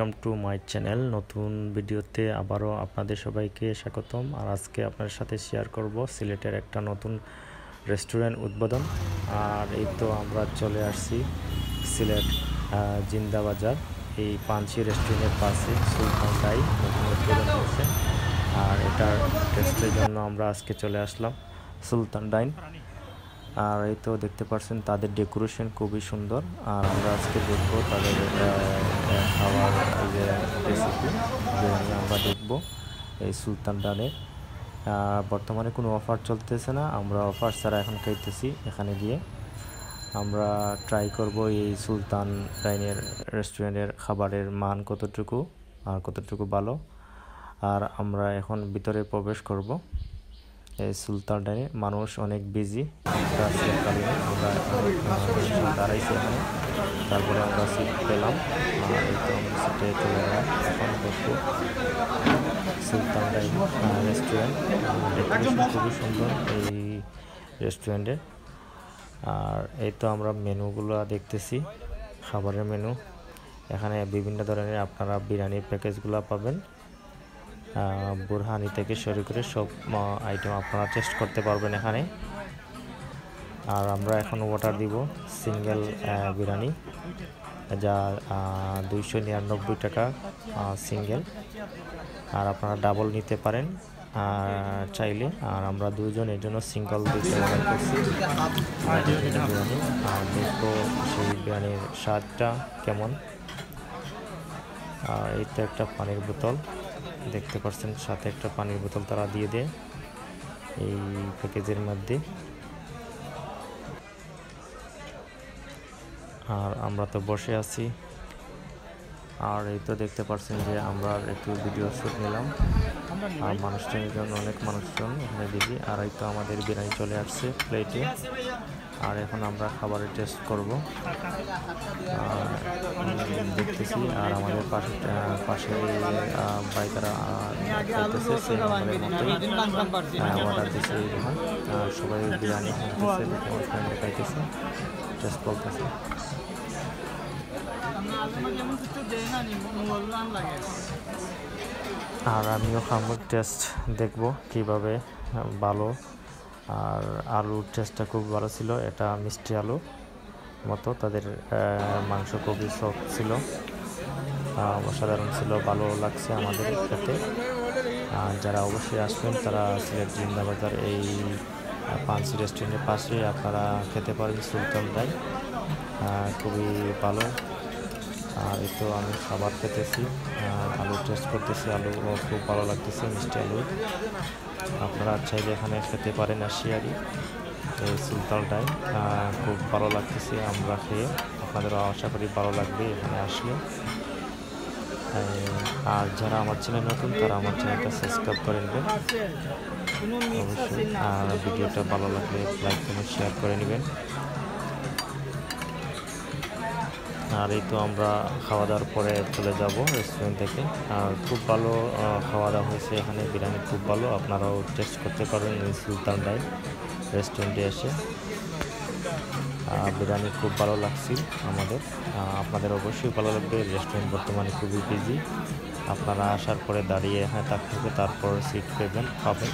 Welcome to my channel. নতুন ভিডিওতে আবারও আপনাদের সবাইকে স্বাগতম। আর আজকে আপনাদের সাথে শেয়ার করব সিলেটের একটা নতুন রেস্টুরেন্ট উদ্বোধন। আর এই তো আমরা চলে আসছি সিলেট জিন্দা বাজার, এই পাঞ্চি রেস্টুরেন্টের পাশে সুলতান ডাই নতুন উদ্বোধন হয়েছে। আর এটার টেস্টের জন্য আমরা আজকে চলে আসলাম সুলতান ডাইন। আর এই তো দেখতে পাচ্ছেন তাদের ডেকোরেশন খুবই সুন্দর। আর আমরা আজকে দেখবো তাদের খাওয়ার যে রেসিপি আমরা দেখবো এই সুলতান ডাইনের। বর্তমানে কোনো অফার চলতেছে না, আমরা অফার ছাড়া এখন খাইতেছি। এখানে গিয়ে আমরা ট্রাই করব এই সুলতান ডাইনের রেস্টুরেন্টের খাবারের মান কতটুকু আর কতটুকু ভালো। আর আমরা এখন ভিতরে প্রবেশ করব এই সুলতান ডাইনে। মানুষ অনেক বিজি, আমরা দাঁড়াইছি এখানে, তারপরে আমরা সিট পেলাম। আর এই তো আমরা সিটে চলে গেলাম। এখন দেখবো সুলতান ডাইন রেস্টুরেন্ট। ডেকোরেশন খুবই সুন্দর এই রেস্টুরেন্টে। আর এই তো আমরা মেনুগুলো দেখতেছি, খাবারের মেনু। এখানে বিভিন্ন ধরনের আপনারা বিরিয়ানির প্যাকেজগুলো পাবেন। বুরহানি থেকে শুরু করে সব আইটেম আপনারা টেস্ট করতে পারবেন এখানে। আর আমরা এখন অর্ডার দিব সিঙ্গেল বিরিয়ানি, যা 299 টাকা সিঙ্গেল। আর আপনারা ডাবল নিতে পারেন চাইলে। আর আমরা দুজনের জন্য সিঙ্গেল দিতে অর্ডার করছি বিরিয়ানি। আর দেখবো সেই বিরিয়ানির স্বাদটা কেমন। আর এই তো একটা পানির বোতল দেখতে পাচ্ছেন, সাথে একটা পানির বোতল তারা দিয়ে দেয় এই প্যাকেজের মধ্যে। আর আমরা তো বসে আছি। আর এই তো দেখতে পাচ্ছেন যে আমরা একটু ভিডিও শ্যুট নিলাম। আর মানুষজনের জন্য অনেক মানুষজন এখানে দেখি। আর এই তো আমাদের বিরিয়ানি চলে আসছে প্লেটে। আর এখন আমরা খাবারের টেস্ট করব দেখতেছি। আর আমাদের পাশে বাইকারা খাইতেছে, সে আমাদের মতোই অর্ডার দিচ্ছে। আর সবাই বিরিয়ানি খাইতেছে, টেস্ট করতেছে। আর আমিও খাবার টেস্ট দেখব কিভাবে ভালো। আর আলুর টেস্টটা খুব ভালো ছিল, এটা মিষ্টি আলু মতো। তাদের মাংস খুবই সফট ছিল, অসাধারণ ছিল, ভালো লাগছে আমাদের খেতে। আর যারা অবশ্যই আসবেন তারা সিলেট জিন্দা বাজার এই পাঞ্চি রেস্টুরেন্টের পাশে আপনারা খেতে পারেন সুলতান ডাইন, খুবই ভালো। আর এই তো আমি খাবার খেতেছি, আলু টেস্ট করতেছি, আলু খুব ভালো লাগতেছে, মিষ্টি আলু। আপনারা চাইলে এখানে খেতে পারেন আসিয়ারি এই সুলতান ডাইন, খুব ভালো লাগতেছে আমরা খেয়ে। আপনাদেরও আশা করি ভালো লাগবে এখানে আসলে। আর যারা আমার চ্যানেল নতুন তারা আমার চ্যানেলটা সাবস্ক্রাইব করে নেবেন অবশ্যই। আর ভিডিওটা ভালো লাগলে লাইক কমেন্ট শেয়ার করে নেবেন। আর এই তো আমরা খাওয়া দাওয়ার পরে চলে যাব রেস্টুরেন্ট থেকে। আর খুব ভালো খাওয়া দাওয়া হয়েছে এখানে, বিরিয়ানি খুব ভালো। আপনারাও টেস্ট করতে পারেন এই সুলতান ডাইন রেস্টুরেন্টে এসে। বিরিয়ানি খুব ভালো লাগছে আমাদের, আপনাদের অবশ্যই ভালো লাগবে। রেস্টুরেন্ট বর্তমানে খুবই বিজি, আপনারা আসার পরে দাঁড়িয়ে থাকতে হবে, তারপর সিট পাবেন।